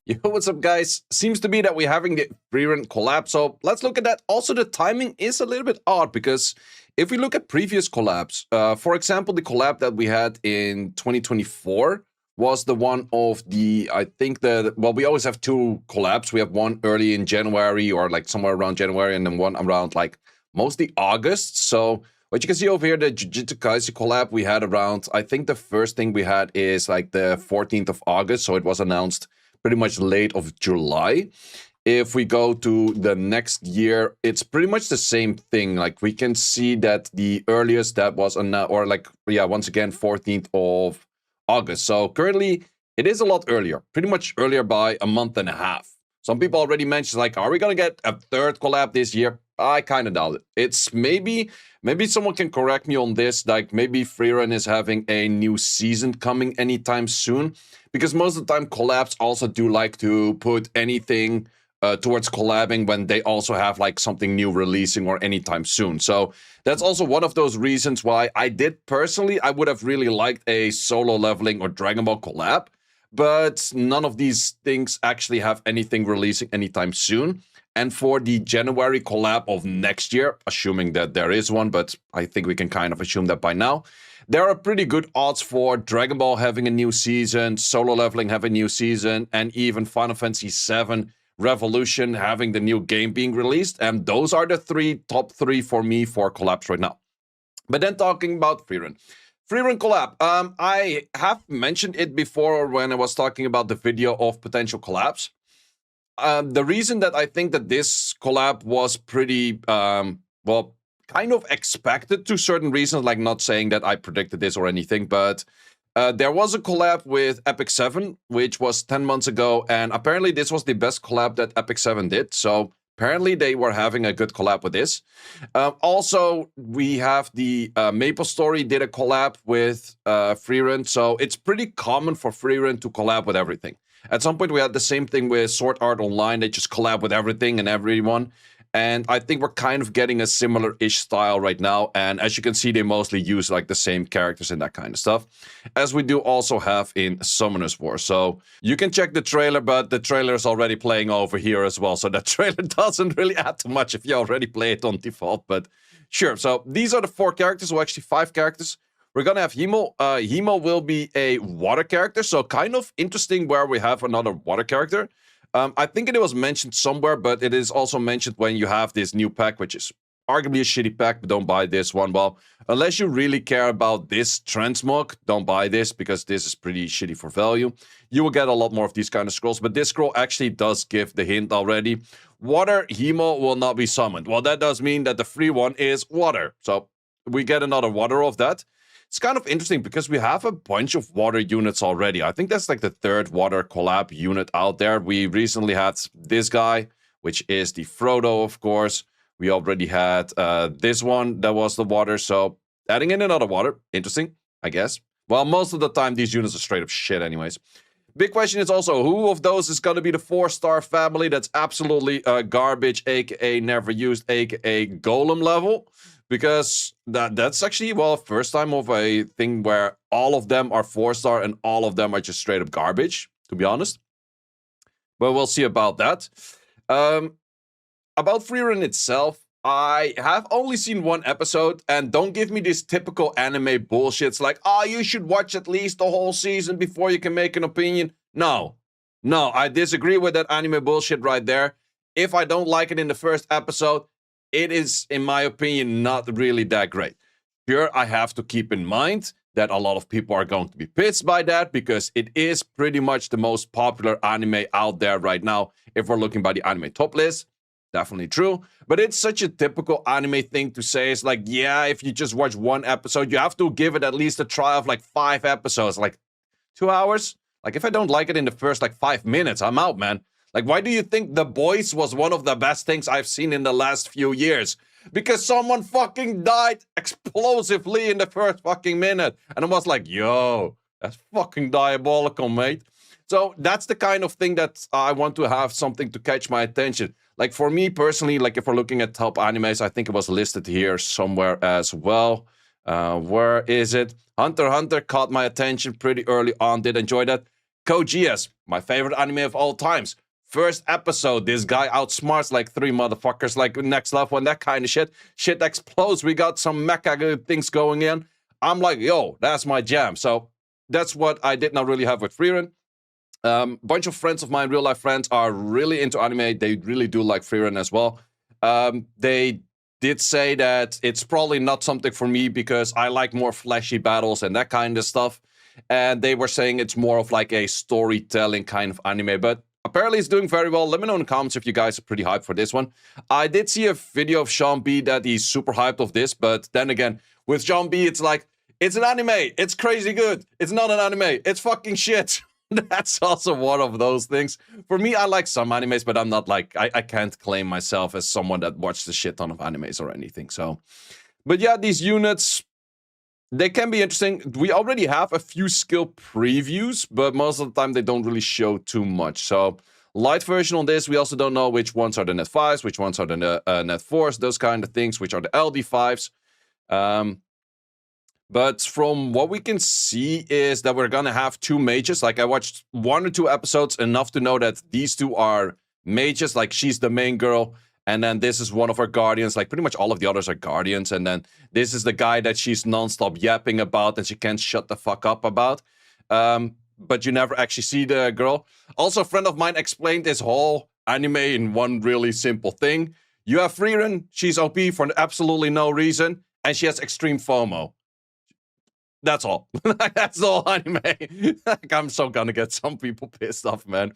Yo, what's up, guys? Seems to be that we're having the Frieren collab, so let's look at that. Also, the timing is a little bit odd because if we look at previous collabs, for example, the collab that we had in 2024 was the one of the, I think well, we always have two collabs. We have one early in January or like somewhere around January, and then one around like mostly August. So what you can see over here, the Jujutsu Kaisen collab we had around, I think the first thing we had is like the 14th of August, so it was announced pretty much late of July. If we go to the next year, it's pretty much the same thing. Like we can see that the earliest that was announced, or like, yeah, once again, 14th of August. So currently it is a lot earlier, pretty much earlier by a month and a half. Some people already mentioned like, are we going to get a third collab this year? I kind of doubt it. It's maybe someone can correct me on this. Like maybe Frieren is having a new season coming anytime soon. Because most of the time collabs also do like to put anything towards collabing when they also have like something new releasing or anytime soon. So that's also one of those reasons why I would have really liked a solo leveling or Dragon Ball collab. But none of these things actually have anything releasing anytime soon. And for the January collab of next year, assuming that there is one, but I think we can kind of assume that by now, there are pretty good odds for Dragon Ball having a new season, Solo Leveling having a new season, and even Final Fantasy VII Revolution having the new game being released. And those are the top three for me for collabs right now. But then talking about Frieren. Frieren collab. I have mentioned it before when I was talking about the video of potential collabs. The reason that I think that this collab was pretty, well, kind of expected to certain reasons, like not saying that I predicted this or anything, but there was a collab with Epic 7, which was 10 months ago, and apparently this was the best collab that Epic 7 did, so apparently they were having a good collab with this. Also, we have the Maple Story did a collab with Frieren, so it's pretty common for Frieren to collab with everything. At some point, we had the same thing with Sword Art Online. They just collab with everything and everyone. And I think we're kind of getting a similar-ish style right now. And as you can see, they mostly use like the same characters and that kind of stuff, as we do also have in Summoners War. So you can check the trailer, but the trailer is already playing over here as well. So that trailer doesn't really add too much if you already play it on default. But sure, so these are the 4 characters, or actually 5 characters. We're going to have Himo. Himo will be a water character, so kind of interesting where we have another water character. I think it was mentioned somewhere, but it is also mentioned when you have this new pack, which is arguably a shitty pack, but don't buy this one. Well, unless you really care about this transmog, don't buy this, because this is pretty shitty for value. You will get a lot more of these kind of scrolls, but this scroll actually does give the hint already. Water Himo will not be summoned. Well, that does mean that the free one is water. So we get another water of that. It's kind of interesting because we have a bunch of water units already. I think that's like the 3rd water collab unit out there. We recently had this guy, which is the Frodo, of course. We already had this one that was the water. So adding in another water, interesting, I guess. Well, most of the time, these units are straight up shit anyways. Big question is also, who of those is going to be the 4-star family that's absolutely garbage, aka never used, aka golem level? Because that's actually, well, first time of a thing where all of them are 4-star and all of them are just straight up garbage, to be honest. But we'll see about that. About Frieren itself, I have only seen one episode, and don't give me this typical anime bullshit. It's like, oh, you should watch at least the whole season before you can make an opinion. No, I disagree with that anime bullshit right there. If I don't like it in the first episode, it is, in my opinion, not really that great. Sure, I have to keep in mind that a lot of people are going to be pissed by that because it is pretty much the most popular anime out there right now. If we're looking by the anime top list, definitely true. But it's such a typical anime thing to say. It's like, yeah, if you just watch one episode, you have to give it at least a try of like 5 episodes, like 2 hours. Like if I don't like it in the first like 5 minutes, I'm out, man. Like, why do you think The Boys was one of the best things I've seen in the last few years? Because someone fucking died explosively in the first fucking minute. And I was like, yo, that's fucking diabolical, mate. So that's the kind of thing that I want to have something to catch my attention. Like for me personally, like if we're looking at top animes, I think it was listed here somewhere as well. Where is it? Hunter x Hunter caught my attention pretty early on. Did enjoy that. Code Geass, my favorite anime of all times. First episode, this guy outsmarts like 3 motherfuckers, like next level and that kind of shit. Shit explodes, we got some mecha things going in. I'm like, yo, that's my jam. So that's what I did not really have with Frieren. Bunch of friends of mine, real life friends, are really into anime. They really do like Frieren as well. They did say that it's probably not something for me because I like more flashy battles and that kind of stuff. And they were saying it's more of like a storytelling kind of anime. But apparently it's doing very well. Let me know in the comments if you guys are pretty hyped for this one. I did see a video of Sean B that he's super hyped of this. But then again, with Sean B, it's like, it's an anime. It's crazy good. It's not an anime. It's fucking shit. That's also one of those things. For me, I like some animes, but I'm not like, I can't claim myself as someone that watched a shit ton of animes or anything. So, but yeah, these units, they can be interesting. We already have a few skill previews, but most of the time they don't really show too much. So, light version on this, we also don't know which ones are the net 5s, which ones are the net 4s, those kind of things, which are the LD 5s. But from what we can see is that we're gonna have 2 mages. Like, I watched 1 or 2 episodes, enough to know that these 2 are mages. Like, she's the main girl, and then this is one of her guardians. Like, pretty much all of the others are guardians. And then this is the guy that she's nonstop yapping about and she can't shut the fuck up about. But you never actually see the girl. Also, a friend of mine explained this whole anime in one really simple thing. You have Frieren, she's OP for absolutely no reason, and she has extreme FOMO. That's all. That's all anime. Like, I'm so gonna get some people pissed off, man.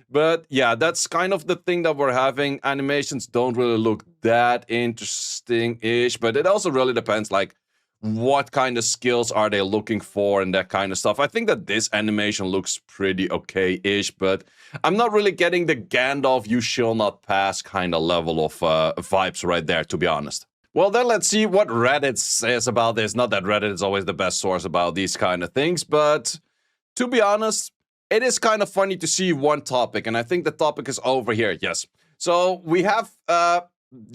But yeah, that's kind of the thing that we're having. Animations don't really look that interesting-ish, but it also really depends, like, what kind of skills are they looking for and that kind of stuff. I think that this animation looks pretty okay-ish, but I'm not really getting the Gandalf you shall not pass kind of level of vibes right there, to be honest. Well, then let's see what Reddit says about this. Not that Reddit is always the best source about these kind of things, but to be honest, it is kind of funny to see one topic, and I think the topic is over here, yes. So we have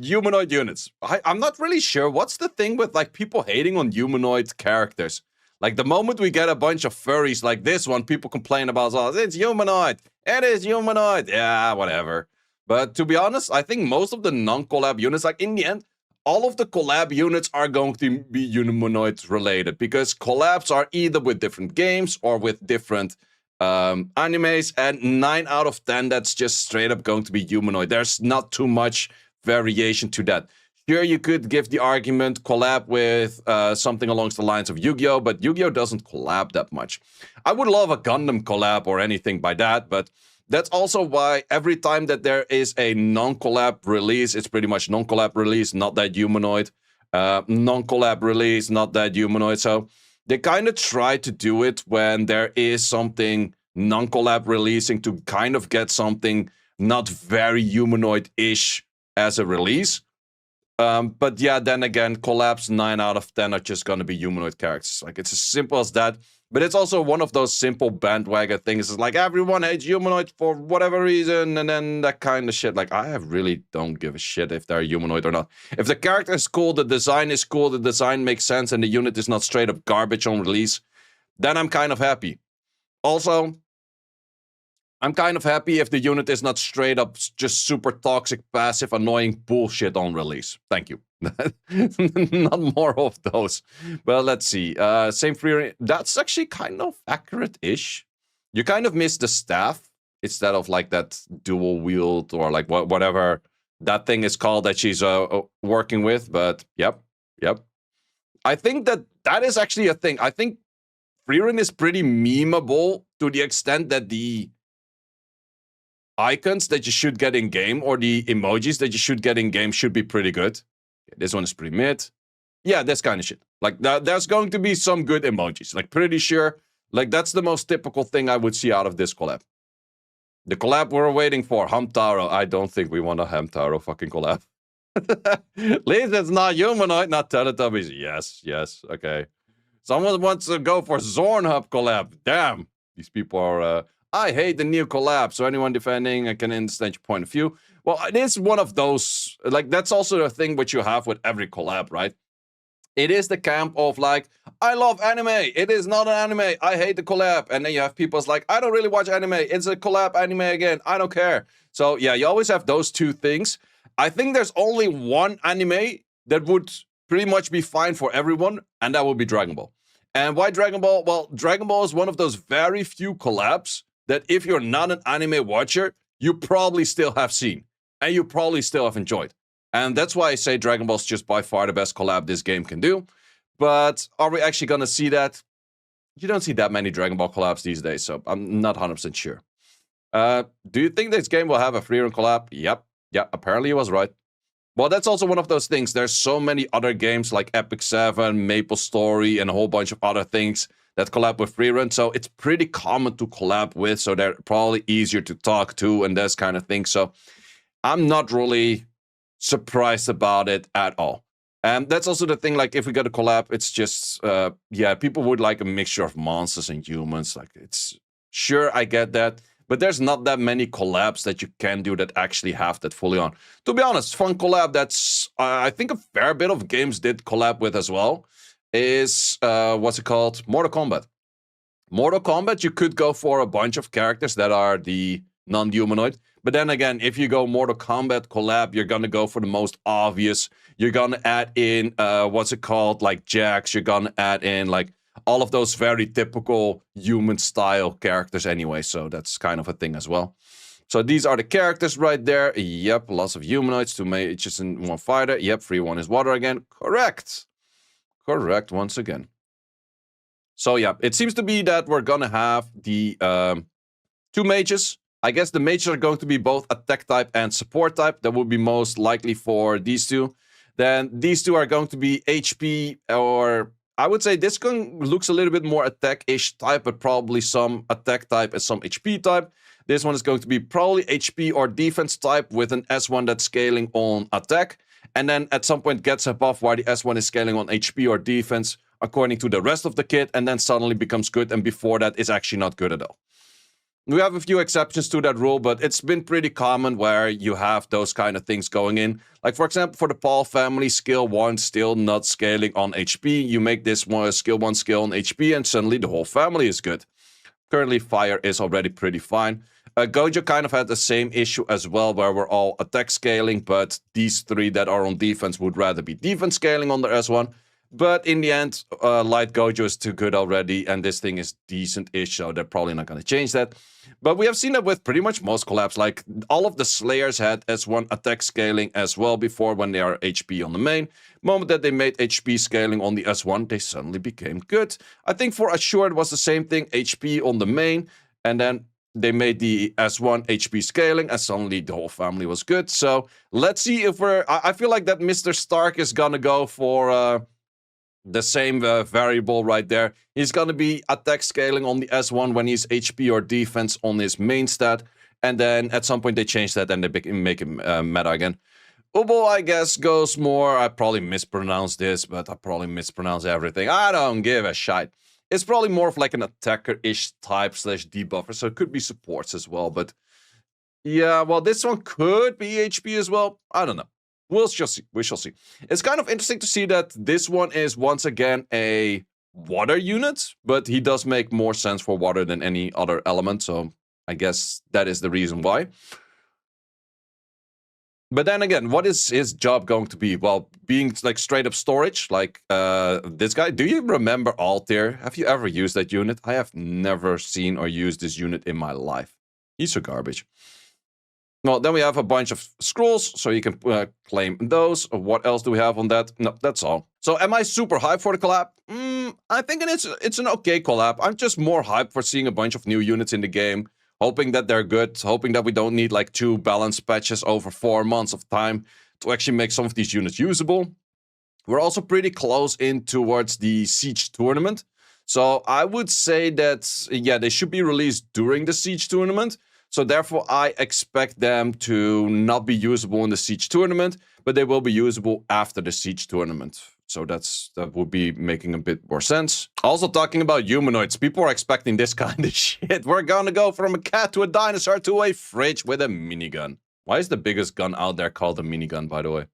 humanoid units. I'm not really sure what's the thing with like people hating on humanoid characters. Like, the moment we get a bunch of furries like this one, people complain about, oh, it's humanoid. It is humanoid. Yeah, whatever. But to be honest, I think most of the non-collab units, like in the end, all of the collab units are going to be humanoid related because collabs are either with different games or with different animes, and 9 out of 10 that's just straight up going to be humanoid. There's not too much variation to that. Sure, you could give the argument collab with something along the lines of Yu-Gi-Oh, but Yu-Gi-Oh doesn't collab that much. I would love a Gundam collab or anything by that, but that's also why every time that there is a non-collab release, it's pretty much non-collab release, not that humanoid. Non-collab release, not that humanoid. So they kind of try to do it when there is something non-collab releasing to kind of get something not very humanoid-ish as a release. But yeah, then again, collabs 9 out of 10 are just going to be humanoid characters. Like, it's as simple as that. But it's also one of those simple bandwagon things. It's like everyone hates humanoid for whatever reason, and then that kind of shit. Like, I really don't give a shit if they're humanoid or not. If the character is cool, the design is cool, the design makes sense, and the unit is not straight up garbage on release, then I'm kind of happy. Also, I'm kind of happy if the unit is not straight up just super toxic, passive, annoying bullshit on release. Thank you. Not more of those. But let's see. Same Frieren. That's actually kind of accurate-ish. You kind of miss the staff instead of like that dual wield or like whatever that thing is called that she's working with. But yep. I think that is actually a thing. I think Frieren is pretty memeable to the extent that the icons that you should get in game or the emojis that you should get in game should be pretty good. This one is pretty mid. Yeah, this kind of shit. Like, there's going to be some good emojis. Like, pretty sure. Like, that's the most typical thing I would see out of this collab. The collab we're waiting for, Hamtaro. I don't think we want a Hamtaro fucking collab. At least it's not humanoid, not Teletubbies. Yes, okay. Someone wants to go for Zornhub collab. Damn. These people are... I hate the new collab, so anyone defending, I can understand your point of view. Well, it is one of those, like, that's also the thing which you have with every collab, right? It is the camp of like, I love anime. It is not an anime. I hate the collab. And then you have people's like, I don't really watch anime. It's a collab anime again. I don't care. So yeah, you always have those two things. I think there's only one anime that would pretty much be fine for everyone, and that would be Dragon Ball. And why Dragon Ball? Well, Dragon Ball is one of those very few collabs that if you're not an anime watcher, you probably still have seen. And you probably still have enjoyed. And that's why I say Dragon Ball is just by far the best collab this game can do. But are we actually going to see that? You don't see that many Dragon Ball collabs these days, so I'm not 100% sure. Do you think this game will have a Frieren collab? Yep. Yeah, apparently he was right. Well, that's also one of those things. There's so many other games like Epic 7, Maple Story, and a whole bunch of other things that collab with Frieren. So it's pretty common to collab with, so they're probably easier to talk to and this kind of thing. So I'm not really surprised about it at all. And that's also the thing, like, if we get a collab, it's just, yeah, people would like a mixture of monsters and humans. Like, it's, sure, I get that. But there's not that many collabs that you can do that actually have that fully on. To be honest, fun collab that's, I think a fair bit of games did collab with as well, is, what's it called? Mortal Kombat. Mortal Kombat, you could go for a bunch of characters that are the non-humanoid. But then again, if you go Mortal Kombat collab, you're gonna go for the most obvious. You're gonna add in, what's it called, like Jax. You're gonna add in, like, all of those very typical human-style characters anyway. So that's kind of a thing as well. So these are the characters right there. Yep, lots of humanoids, 2 mages and 1 fighter. Yep, free 1 is water again. Correct. Correct once again. So yeah, it seems to be that we're gonna have the 2 mages. I guess the mages are going to be both attack type and support type. That would be most likely for these two. Then these two are going to be HP, or I would say this one looks a little bit more attack-ish type, but probably some attack type and some HP type. This one is going to be probably HP or defense type with an S1 that's scaling on attack. And then at some point gets a buff while the S1 is scaling on HP or defense according to the rest of the kit, and then suddenly becomes good, and before that is actually not good at all. We have a few exceptions to that rule, but it's been pretty common where you have those kind of things going in. Like, for example, for the Paul family, skill 1 still not scaling on HP. You make this one skill 1 skill on HP, and suddenly the whole family is good. Currently, fire is already pretty fine. Gojo kind of had the same issue as well, where we're all attack scaling, but these 3 that are on defense would rather be defense scaling on their S1. But in the end, Light Gojo is too good already, and this thing is decent-ish, so they're probably not going to change that. But we have seen that with pretty much most collabs. Like, all of the Slayers had S1 attack scaling as well before when they are HP on the main. Moment that they made HP scaling on the S1, they suddenly became good. I think for Assure it was the same thing, HP on the main, and then they made the S1 HP scaling, and suddenly the whole family was good. So let's see if we're... I feel like that Mr. Stark is going to go for... the same variable right there. He's going to be attack scaling on the S1 when he's HP or defense on his main stat. And then at some point they change that and they make him meta again. Ubo, I guess, goes more... I probably mispronounced this, but I probably mispronounce everything. I don't give a shite. It's probably more of like an attacker-ish type slash debuffer, so it could be supports as well. But yeah, well, this one could be HP as well. I don't know. We shall see. We shall see. It's kind of interesting to see that this one is once again a water unit, but he does make more sense for water than any other element, so I guess that is the reason why. But then again, what is his job going to be? Well, being like straight up storage, like this guy. Do you remember Altair? Have you ever used that unit? I have never seen or used this unit in my life. He's so garbage. Well, then we have a bunch of scrolls, so you can claim those. What else do we have on that? No, that's all. So am I super hyped for the collab? I think it's an okay collab. I'm just more hyped for seeing a bunch of new units in the game, hoping that they're good, hoping that we don't need like 2 balance patches over 4 months of time to actually make some of these units usable. We're also pretty close in towards the Siege tournament. So I would say that, yeah, they should be released during the Siege tournament. So therefore, I expect them to not be usable in the Siege tournament, but they will be usable after the Siege tournament. So that would be making a bit more sense. Also talking about humanoids, people are expecting this kind of shit. We're gonna go from a cat to a dinosaur to a fridge with a minigun. Why is the biggest gun out there called a minigun, by the way?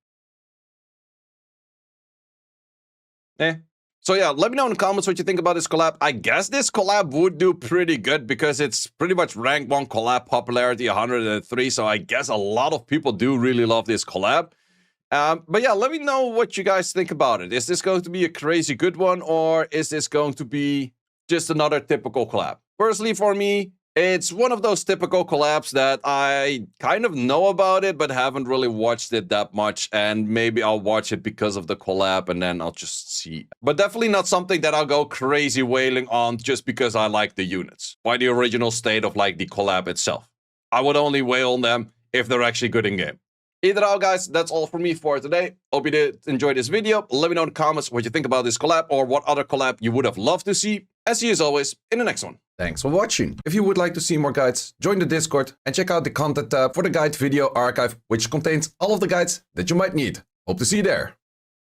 Eh. So yeah, let me know in the comments what you think about this collab. I guess this collab would do pretty good because it's pretty much rank 1 collab popularity 103. So I guess a lot of people do really love this collab. But yeah, let me know what you guys think about it. Is this going to be a crazy good one, or is this going to be just another typical collab? Personally, for me, it's one of those typical collabs that I kind of know about it, but haven't really watched it that much. And maybe I'll watch it because of the collab and then I'll just see. But definitely not something that I'll go crazy wailing on just because I like the units. By the original state of like the collab itself. I would only wail on them if they're actually good in game. Either out, guys, that's all for me for today. Hope you did enjoy this video. Let me know in the comments what you think about this collab or what other collab you would have loved to see. And see you as always in the next one. Thanks for watching. If you would like to see more guides, join the Discord and check out the content tab for the guide video archive, which contains all of the guides that you might need. Hope to see you there.